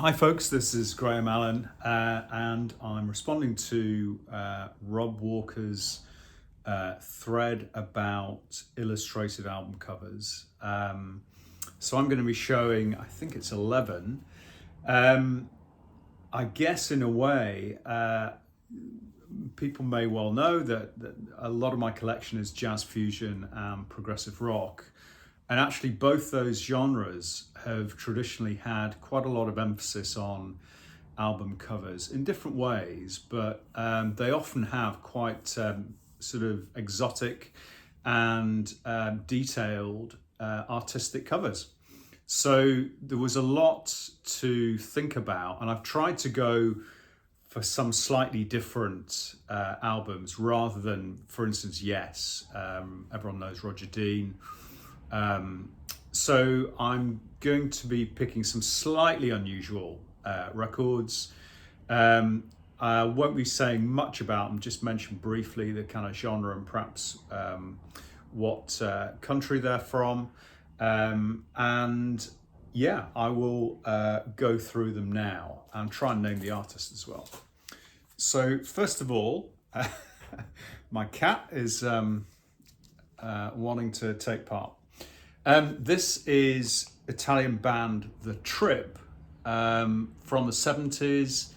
Hi, folks. This is Graham Allen, and I'm responding to Rob Walker's thread about illustrated album covers. So I'm going to be showing, I think it's 11. I guess in a way, people may well know that a lot of my collection is jazz fusion and progressive rock. And actually, both those genres have traditionally had quite a lot of emphasis on album covers in different ways, but they often have quite sort of exotic and detailed artistic covers. So there was a lot to think about, and I've tried to go for some slightly different albums rather than, for instance, Yes. Everyone knows Roger Dean. So I'm going to be picking some slightly unusual records. I won't be saying much about them, just mention briefly the kind of genre and perhaps what country they're from. And yeah, I will go through them now and try and name the artist as well. So first of all, my cat is wanting to take part. This is Italian band The Trip from the 70s,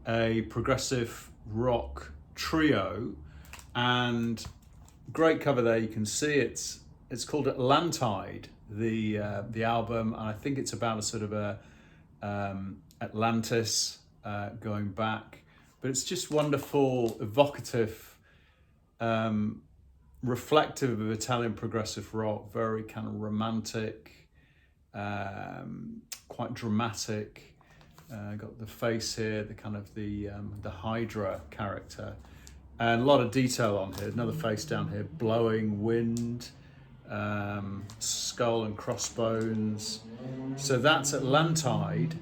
a progressive rock trio, and great cover there. You can see it's called Atlantide, the album, and I think it's about a sort of a Atlantis going back, but it's just wonderful, evocative. Reflective of Italian progressive rock, very kind of romantic, quite dramatic. Got the face here, the kind of the Hydra character, and a lot of detail on here. Another face down here, blowing wind, skull and crossbones. So that's Atlantide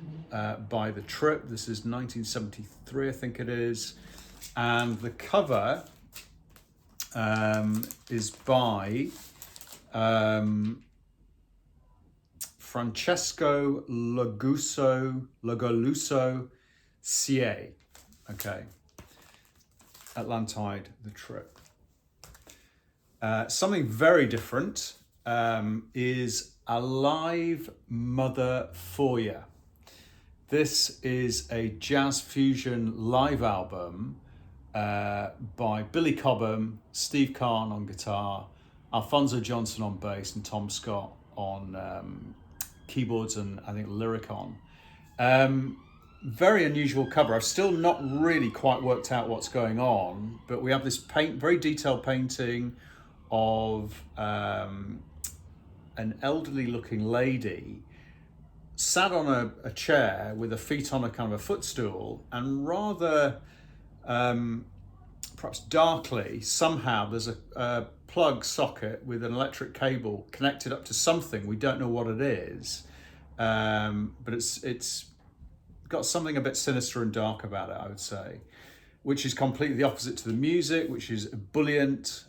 by The Trip. This is 1973, I think it is, and the cover is by Francesco Lagoluso Sie. Okay, Atlantide, The Trip. Something very different is Alive Mother For Ya. This is a jazz fusion live album by Billy Cobham, Steve Kahn on guitar, Alphonso Johnson on bass, and Tom Scott on keyboards and I think Lyricon. Very unusual cover. I've still not really quite worked out what's going on, but we have this very detailed painting of an elderly looking lady sat on a chair with her feet on a kind of a footstool, and rather perhaps darkly, somehow there's a plug socket with an electric cable connected up to something. We don't know what it is, but it's got something a bit sinister and dark about it, I would say, which is completely the opposite to the music, which is ebullient,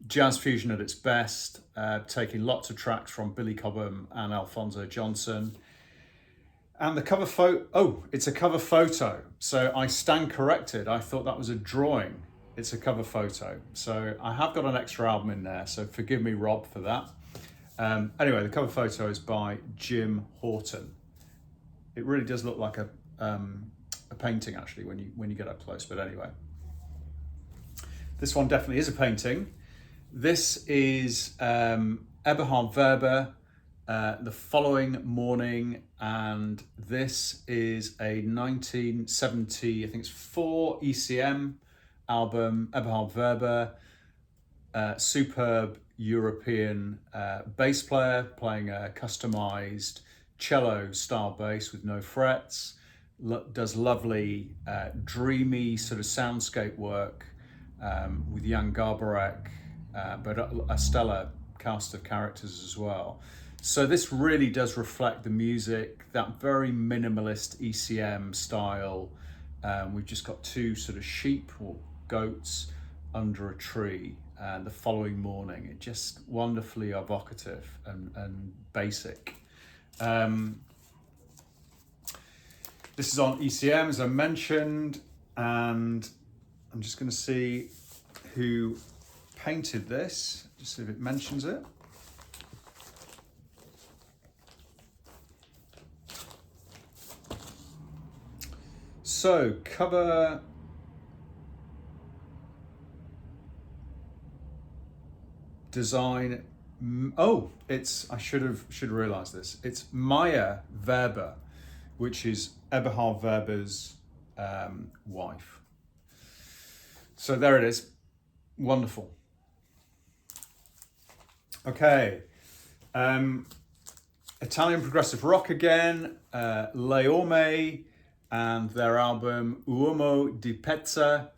jazz fusion at its best, taking lots of tracks from Billy Cobham and Alphonso Johnson. And the cover photo, it's a cover photo. So I stand corrected. I thought that was a drawing. It's a cover photo. So I have got an extra album in there. So forgive me, Rob, for that. Anyway, the cover photo is by Jim Horton. It really does look like a painting, actually, when you get up close. But anyway, this one definitely is a painting. This is Eberhard Weber, The Following Morning, and this is a 1970, I think it's 4 ECM album. Eberhard Weber, superb European bass player, playing a customized cello style bass with no frets, does lovely dreamy sort of soundscape work with Jan Garbarek, but a stellar cast of characters as well. So this really does reflect the music, that very minimalist ECM style. We've just got two sort of sheep or goats under a tree, and The Following Morning. It just wonderfully evocative and basic. This is on ECM, as I mentioned, and I'm just going to see who painted this, just see if it mentions it. So, cover design. Oh, I should realize this. It's Maya Weber, which is Eberhard Weber's wife. So there it is. Wonderful. Okay. Italian progressive rock again, Leome, and their album Uomo di Pezza.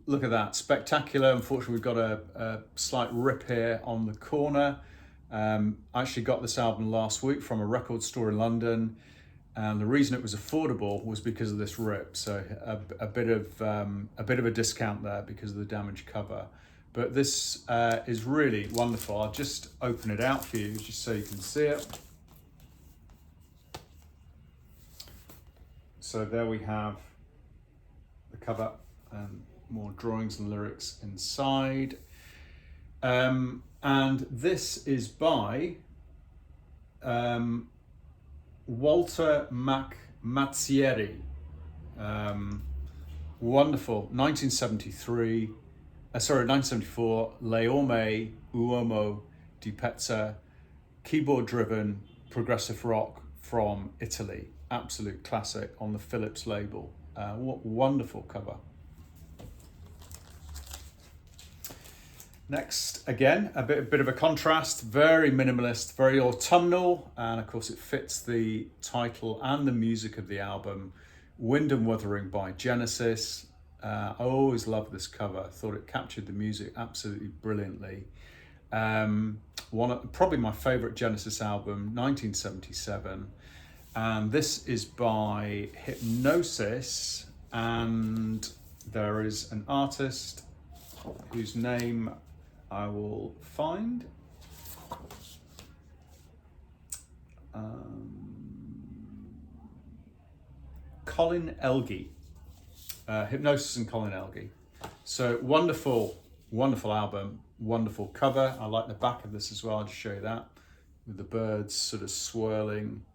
Look at that, spectacular. Unfortunately, we've got a slight rip here on the corner. I actually got this album last week from a record store in London, and the reason it was affordable was because of this rip. So a bit of a discount there because of the damaged cover. But this is really wonderful. I'll just open it out for you just so you can see it. So there we have the cover and more drawings and lyrics inside. And this is by Walter Mazzieri. Wonderful, 1974, Leome Uomo di Pezza, keyboard-driven progressive rock from Italy. Absolute classic on the Philips label. What wonderful cover. Next, again, a bit of a contrast, very minimalist, very autumnal, and of course it fits the title and the music of the album, Wind and Wuthering by Genesis. I always loved this cover. I thought it captured the music absolutely brilliantly. Probably my favorite Genesis album, 1977. And this is by Hipgnosis, and there is an artist whose name I will find. Colin Elgie. Hipgnosis and Colin Elgie. So wonderful album, wonderful cover. I like the back of this as well. I'll just show you that with the birds sort of swirling.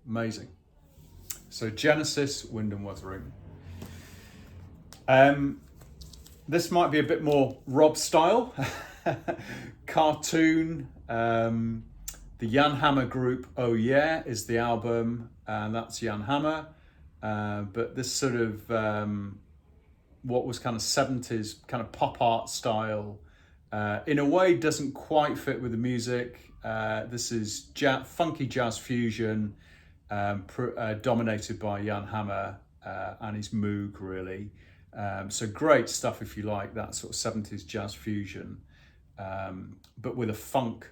Amazing. So Genesis, Wind and Wuthering. This might be a bit more Rob style. Cartoon. The Jan Hammer Group, Oh Yeah, is the album, and that's Jan Hammer. But this sort of what was kind of 70s kind of pop art style, in a way doesn't quite fit with the music. This is funky jazz fusion, dominated by Jan Hammer and his Moog, really. So great stuff if you like that sort of 70s jazz fusion, but with a funk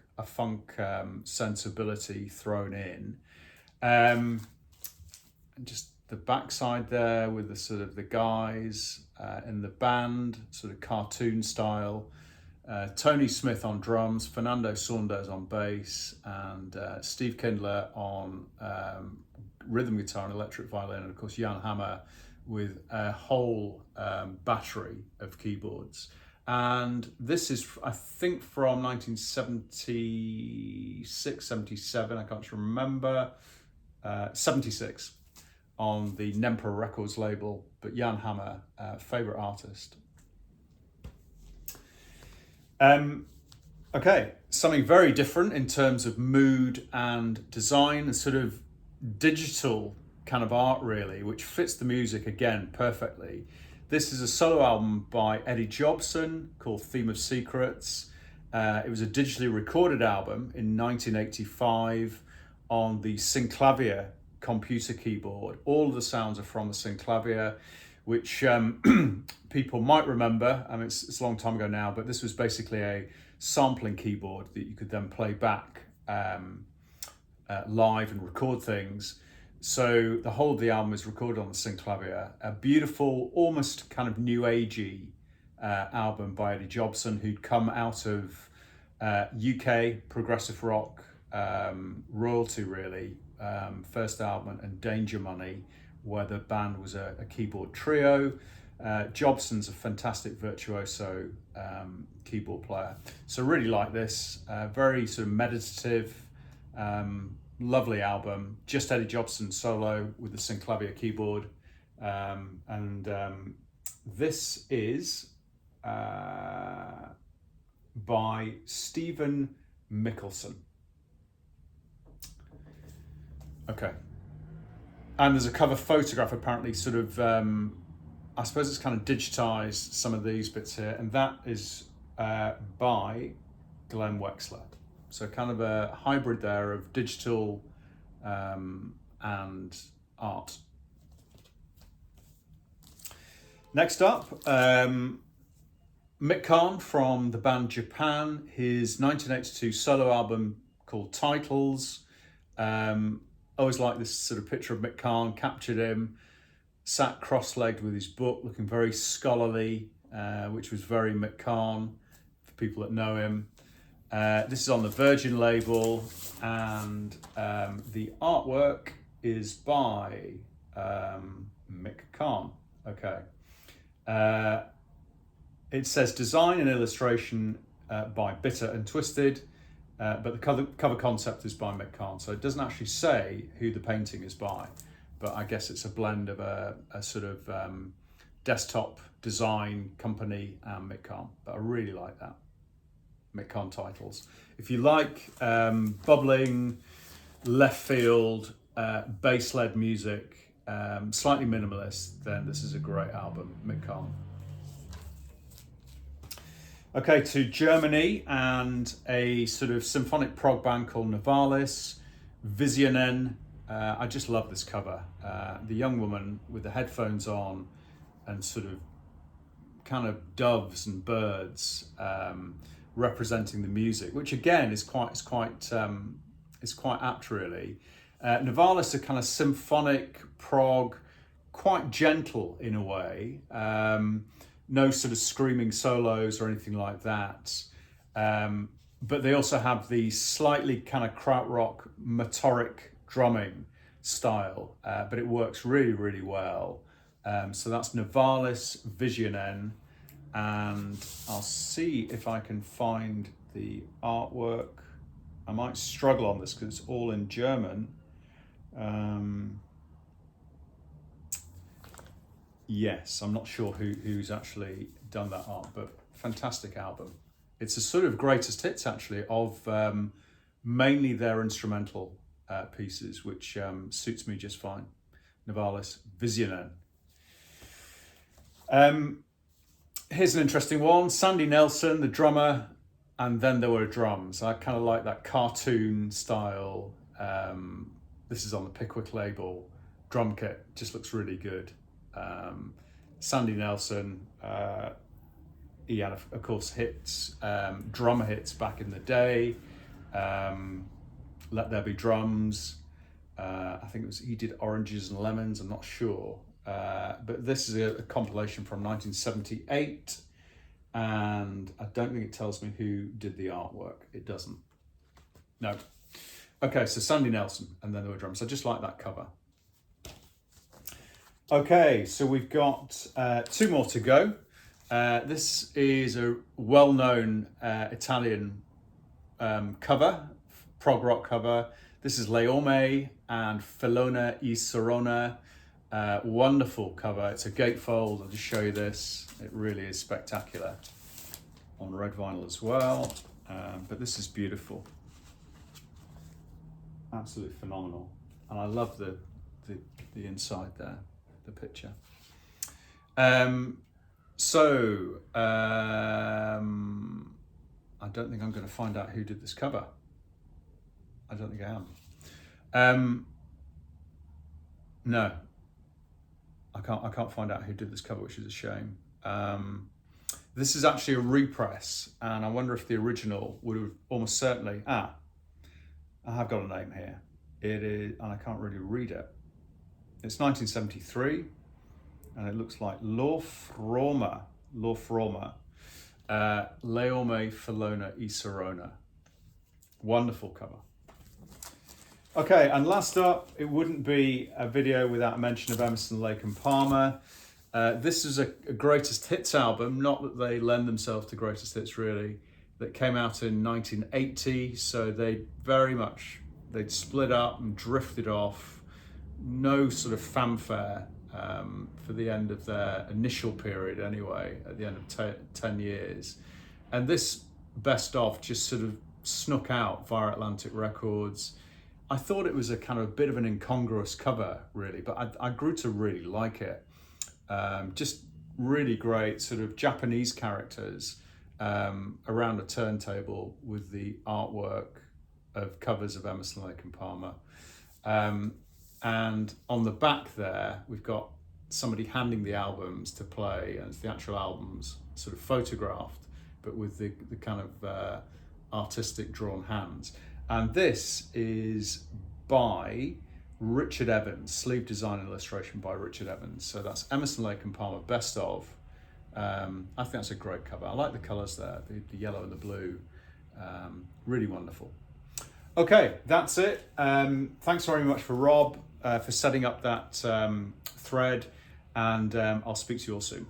sensibility thrown in. And just the backside there with the sort of the guys in the band, sort of cartoon style. Tony Smith on drums, Fernando Saunders on bass, and Steve Kindler on rhythm guitar and electric violin, and of course Jan Hammer with a whole battery of keyboards. And this is, I think, from 1976, 77, I can't remember, 76 on the Nempra Records label, but Jan Hammer, favourite artist. Okay, something very different in terms of mood and design, and sort of digital kind of art really, which fits the music again perfectly. This is a solo album by Eddie Jobson called Theme of Secrets. It was a digitally recorded album in 1985 on the Synclavier computer keyboard. All of the sounds are from the Synclavier, which people might remember. I mean, it's a long time ago now, but this was basically a sampling keyboard that you could then play back live and record things. So the whole of the album is recorded on the Synclavier. A beautiful, almost kind of new agey album by Eddie Jobson, who'd come out of UK progressive rock royalty really, first album and Danger Money, where the band was a keyboard trio. Jobson's a fantastic virtuoso keyboard player. So really like this, very sort of meditative, lovely album. Just Eddie Jobson solo with the synclavier keyboard. This is by Stephen Mickelson. Okay. And there's a cover photograph apparently sort of, I suppose it's kind of digitized some of these bits here, and that is by Glenn Wexler. So kind of a hybrid there of digital and art. Next up, Mick Karn from the band Japan, his 1982 solo album called Titles. Always like this sort of picture of Mick Karn, captured him, sat cross-legged with his book, looking very scholarly, which was very Mick Karn for people that know him. This is on the Virgin label, and the artwork is by Mick Karn. Okay. It says design and illustration by Bitter and Twisted, but the cover concept is by Mick Karn. So it doesn't actually say who the painting is by, but I guess it's a blend of a sort of desktop design company and Mick Karn. But I really like that. Mick Karn Titles. If you like bubbling, left field, bass-led music, slightly minimalist, then this is a great album, Mick Karn. Okay, to Germany and a sort of symphonic prog band called Novalis, Visionen. I just love this cover. The young woman with the headphones on and sort of kind of doves and birds representing the music, which again is quite apt really. Novalis are kind of symphonic prog, quite gentle in a way. No sort of screaming solos or anything like that. But they also have the slightly kind of krautrock motoric drumming style, but it works really, really well. So that's Novalis Visionen, and I'll see if I can find the artwork. I might struggle on this because it's all in German. Yes, I'm not sure who's actually done that art, but fantastic album. It's a sort of greatest hits actually of mainly their instrumental pieces, which suits me just fine. Novalis Visionen. Here's an interesting one. Sandy Nelson, the drummer, and then there were drums. I kind of like that cartoon style. This is on the Pickwick label. Drum kit just looks really good. Sandy Nelson, he had, of course, hits, drummer hits back in the day. Let There Be Drums. I think it was, he did Oranges and Lemons, I'm not sure. But this is a compilation from 1978, and I don't think it tells me who did the artwork. It doesn't. No. Okay, so Sandy Nelson, and then there were drums. I just like that cover. Okay, so we've got two more to go. This is a well-known Italian cover, prog rock cover. This is Leome and Filona e Sorona. Wonderful cover. It's a gatefold. I'll just show you this. It really is spectacular. On red vinyl as well. But this is beautiful. Absolutely phenomenal. And I love the inside there, the picture. I don't think I'm going to find out who did this cover. I don't think I am. No, I can't find out who did this cover, which is a shame. This is actually a repress, and I wonder if the original would have almost certainly. I have got a name here. It is, and I can't really read it. It's 1973, and it looks like L'Orfroma, Leome Filona e Sorona. Wonderful cover. Okay, and last up, it wouldn't be a video without a mention of Emerson, Lake and Palmer. This is a greatest hits album, not that they lend themselves to greatest hits really, that came out in 1980. So they'd split up and drifted off. No sort of fanfare for the end of their initial period anyway, at the end of 10 years. And this best of just sort of snuck out via Atlantic Records. I thought it was a kind of a bit of an incongruous cover, really, but I grew to really like it. Just really great sort of Japanese characters around a turntable with the artwork of covers of Emerson, Lake and Palmer. And on the back there, we've got somebody handing the albums to play, and it's the actual albums sort of photographed, but with the kind of artistic drawn hands. And this is by Richard Evans, sleeve design and illustration by Richard Evans. So that's Emerson, Lake and Palmer, best of. I think that's a great cover. I like the colours there, the yellow and the blue. Really wonderful. Okay, that's it. Thanks very much for Rob for setting up that thread, and I'll speak to you all soon.